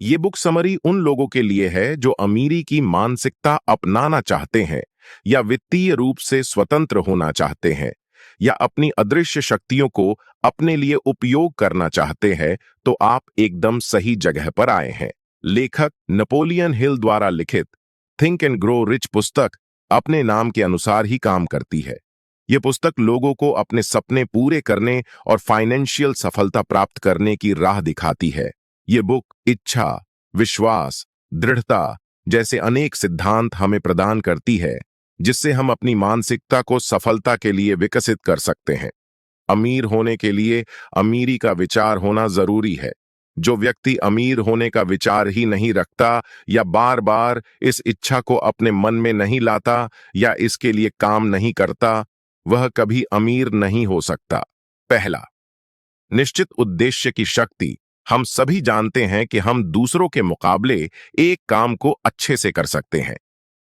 ये book summary उन लोगों के लिए है जो अमीरी की मानसिकता अपनाना चाहते हैं या वित्तीय रूप से स्वतंत्र होना चाहते हैं या अपनी अदृश्य शक्तियों को अपने लिए उपयोग करना चाहते हैं। तो आप एकदम सही जगह पर आए हैं। लेखक नेपोलियन हिल द्वारा लिखित थिंक एंड ग्रो रिच पुस्तक अपने नाम के अनुसार ही काम करती है। ये पुस्तक लोगों को अपने सपने पूरे करने और फाइनेंशियल सफलता प्राप्त करने की राह दिखाती है। ये बुक इच्छा, विश्वास, दृढ़ता जैसे अनेक सिद्धांत हमें प्रदान करती है, जिससे हम अपनी मानसिकता को सफलता के लिए विकसित कर सकते हैं। अमीर होने के लिए अमीरी का विचार होना जरूरी है। जो व्यक्ति अमीर होने का विचार ही नहीं रखता या बार बार इस इच्छा को अपने मन में नहीं लाता या इसके लिए काम नहीं करता, वह कभी अमीर नहीं हो सकता। पहला, निश्चित उद्देश्य की शक्ति। हम सभी जानते हैं कि हम दूसरों के मुकाबले एक काम को अच्छे से कर सकते हैं।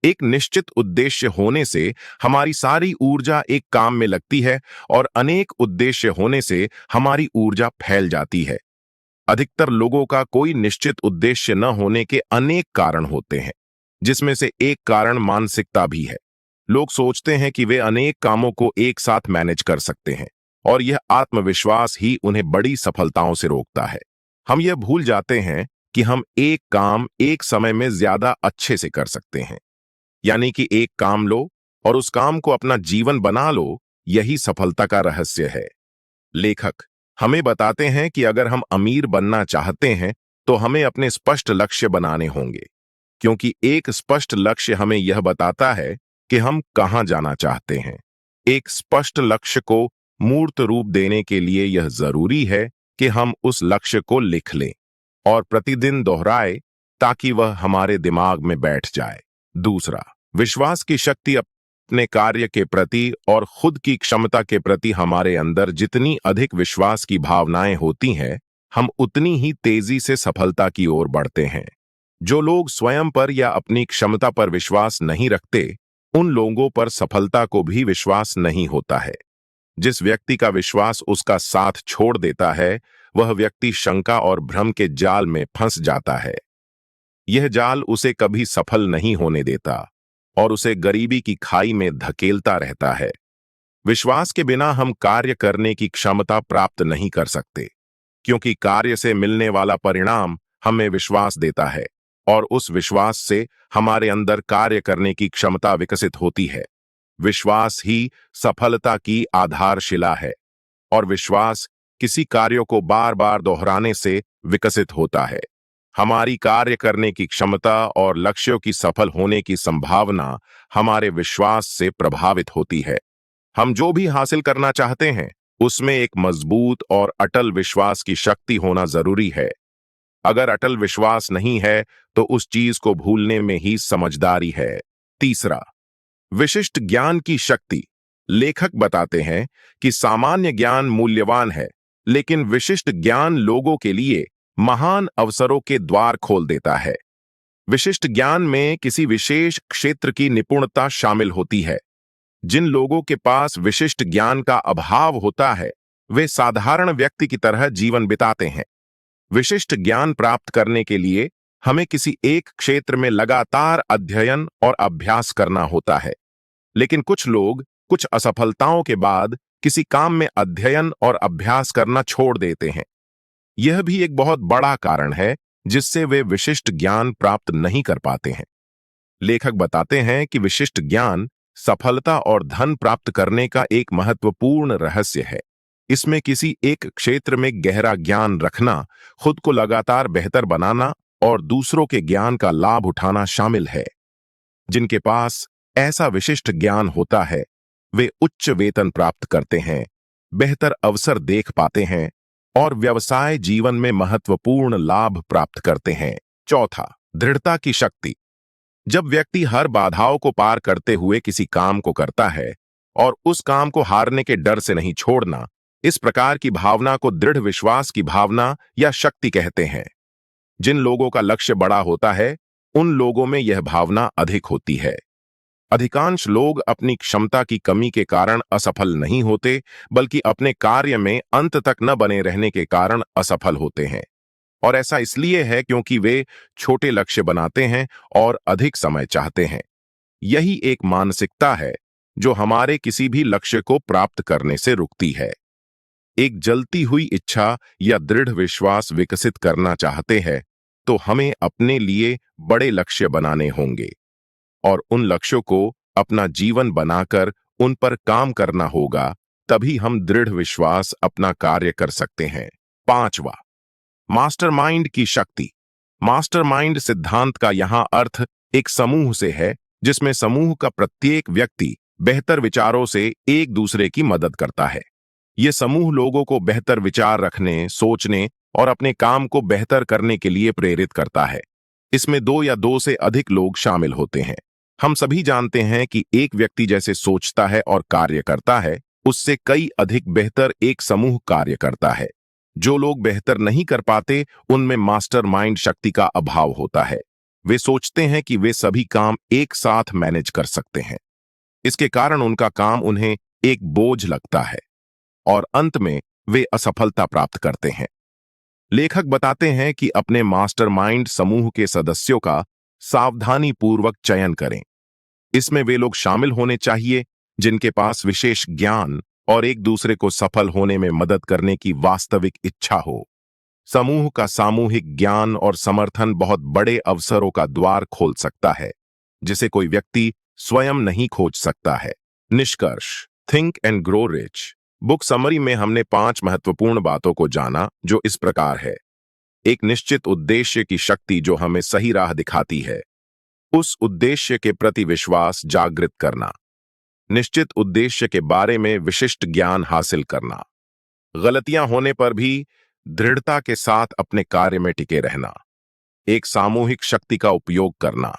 एक निश्चित उद्देश्य होने से हमारी सारी ऊर्जा एक काम में लगती है और अनेक उद्देश्य होने से हमारी ऊर्जा फैल जाती है। अधिकतर लोगों का कोई निश्चित उद्देश्य न होने के अनेक कारण होते हैं, जिसमें से एक कारण मानसिकता भी है। लोग सोचते हैं कि वे अनेक कामों को एक साथ मैनेज कर सकते हैं और यह आत्मविश्वास ही उन्हें बड़ी सफलताओं से रोकता है। हम यह भूल जाते हैं कि हम एक काम एक समय में ज्यादा अच्छे से कर सकते हैं। यानी कि एक काम लो और उस काम को अपना जीवन बना लो, यही सफलता का रहस्य है। लेखक हमें बताते हैं कि अगर हम अमीर बनना चाहते हैं तो हमें अपने स्पष्ट लक्ष्य बनाने होंगे, क्योंकि एक स्पष्ट लक्ष्य हमें यह बताता है कि हम कहां जाना चाहते हैं। एक स्पष्ट लक्ष्य को मूर्त रूप देने के लिए यह जरूरी है कि हम उस लक्ष्य को लिख लें और प्रतिदिन दोहराए, ताकि वह हमारे दिमाग में बैठ जाए। दूसरा, विश्वास की शक्ति। अपने कार्य के प्रति और खुद की क्षमता के प्रति हमारे अंदर जितनी अधिक विश्वास की भावनाएं होती हैं, हम उतनी ही तेजी से सफलता की ओर बढ़ते हैं। जो लोग स्वयं पर या अपनी क्षमता पर विश्वास नहीं रखते, उन लोगों पर सफलता को भी विश्वास नहीं होता है। जिस व्यक्ति का विश्वास उसका साथ छोड़ देता है, वह व्यक्ति शंका और भ्रम के जाल में फंस जाता है। यह जाल उसे कभी सफल नहीं होने देता और उसे गरीबी की खाई में धकेलता रहता है। विश्वास के बिना हम कार्य करने की क्षमता प्राप्त नहीं कर सकते, क्योंकि कार्य से मिलने वाला परिणाम हमें विश्वास देता है और उस विश्वास से हमारे अंदर कार्य करने की क्षमता विकसित होती है। विश्वास ही सफलता की आधारशिला है और विश्वास किसी कार्यों को बार बार दोहराने से विकसित होता है। हमारी कार्य करने की क्षमता और लक्ष्यों की सफल होने की संभावना हमारे विश्वास से प्रभावित होती है। हम जो भी हासिल करना चाहते हैं, उसमें एक मजबूत और अटल विश्वास की शक्ति होना जरूरी है। अगर अटल विश्वास नहीं है, तो उस चीज को भूलने में ही समझदारी है। तीसरा, विशिष्ट ज्ञान की शक्ति। लेखक बताते हैं कि सामान्य ज्ञान मूल्यवान है, लेकिन विशिष्ट ज्ञान लोगों के लिए महान अवसरों के द्वार खोल देता है। विशिष्ट ज्ञान में किसी विशेष क्षेत्र की निपुणता शामिल होती है। जिन लोगों के पास विशिष्ट ज्ञान का अभाव होता है, वे साधारण व्यक्ति की तरह जीवन बिताते हैं। विशिष्ट ज्ञान प्राप्त करने के लिए हमें किसी एक क्षेत्र में लगातार अध्ययन और अभ्यास करना होता है। लेकिन कुछ लोग कुछ असफलताओं के बाद किसी काम में अध्ययन और अभ्यास करना छोड़ देते हैं। यह भी एक बहुत बड़ा कारण है जिससे वे विशिष्ट ज्ञान प्राप्त नहीं कर पाते हैं। लेखक बताते हैं कि विशिष्ट ज्ञान सफलता और धन प्राप्त करने का एक महत्वपूर्ण रहस्य है। इसमें किसी एक क्षेत्र में गहरा ज्ञान रखना, खुद को लगातार बेहतर बनाना और दूसरों के ज्ञान का लाभ उठाना शामिल है। जिनके पास ऐसा विशिष्ट ज्ञान होता है, वे उच्च वेतन प्राप्त करते हैं, बेहतर अवसर देख पाते हैं और व्यवसाय जीवन में महत्वपूर्ण लाभ प्राप्त करते हैं। चौथा, दृढ़ता की शक्ति। जब व्यक्ति हर बाधाओं को पार करते हुए किसी काम को करता है और उस काम को हारने के डर से नहीं छोड़ना, इस प्रकार की भावना को दृढ़ विश्वास की भावना या शक्ति कहते हैं। जिन लोगों का लक्ष्य बड़ा होता है, उन लोगों में यह भावना अधिक होती है। अधिकांश लोग अपनी क्षमता की कमी के कारण असफल नहीं होते, बल्कि अपने कार्य में अंत तक न बने रहने के कारण असफल होते हैं। और ऐसा इसलिए है क्योंकि वे छोटे लक्ष्य बनाते हैं और अधिक समय चाहते हैं। यही एक मानसिकता है जो हमारे किसी भी लक्ष्य को प्राप्त करने से रुकती है। एक जलती हुई इच्छा या दृढ़ विश्वास विकसित करना चाहते हैं तो हमें अपने लिए बड़े लक्ष्य बनाने होंगे और उन लक्ष्यों को अपना जीवन बनाकर उन पर काम करना होगा। तभी हम दृढ़ विश्वास अपना कार्य कर सकते हैं। पांचवा, मास्टरमाइंड की शक्ति। मास्टरमाइंड सिद्धांत का यहां अर्थ एक समूह से है जिसमें समूह का प्रत्येक व्यक्ति बेहतर विचारों से एक दूसरे की मदद करता है। ये समूह लोगों को बेहतर विचार रखने, सोचने और अपने काम को बेहतर करने के लिए प्रेरित करता है। इसमें दो या दो से अधिक लोग शामिल होते हैं। हम सभी जानते हैं कि एक व्यक्ति जैसे सोचता है और कार्य करता है, उससे कई अधिक बेहतर एक समूह कार्य करता है। जो लोग बेहतर नहीं कर पाते, उनमें मास्टरमाइंड शक्ति का अभाव होता है। वे सोचते हैं कि वे सभी काम एक साथ मैनेज कर सकते हैं। इसके कारण उनका काम उन्हें एक बोझ लगता है और अंत में वे असफलता प्राप्त करते हैं। लेखक बताते हैं कि अपने मास्टरमाइंड समूह के सदस्यों का सावधानी पूर्वक चयन करें। इसमें वे लोग शामिल होने चाहिए जिनके पास विशेष ज्ञान और एक दूसरे को सफल होने में मदद करने की वास्तविक इच्छा हो। समूह का सामूहिक ज्ञान और समर्थन बहुत बड़े अवसरों का द्वार खोल सकता है जिसे कोई व्यक्ति स्वयं नहीं खोज सकता है। निष्कर्ष, think and grow rich book summary में हमने 5 महत्वपूर्ण बातों को जाना जो इस प्रकार है। एक निश्चित उद्देश्य की शक्ति जो हमें सही राह दिखाती है। उस उद्देश्य के प्रति विश्वास जागृत करना। निश्चित उद्देश्य के बारे में विशिष्ट ज्ञान हासिल करना। गलतियां होने पर भी दृढ़ता के साथ अपने कार्य में टिके रहना। एक सामूहिक शक्ति का उपयोग करना।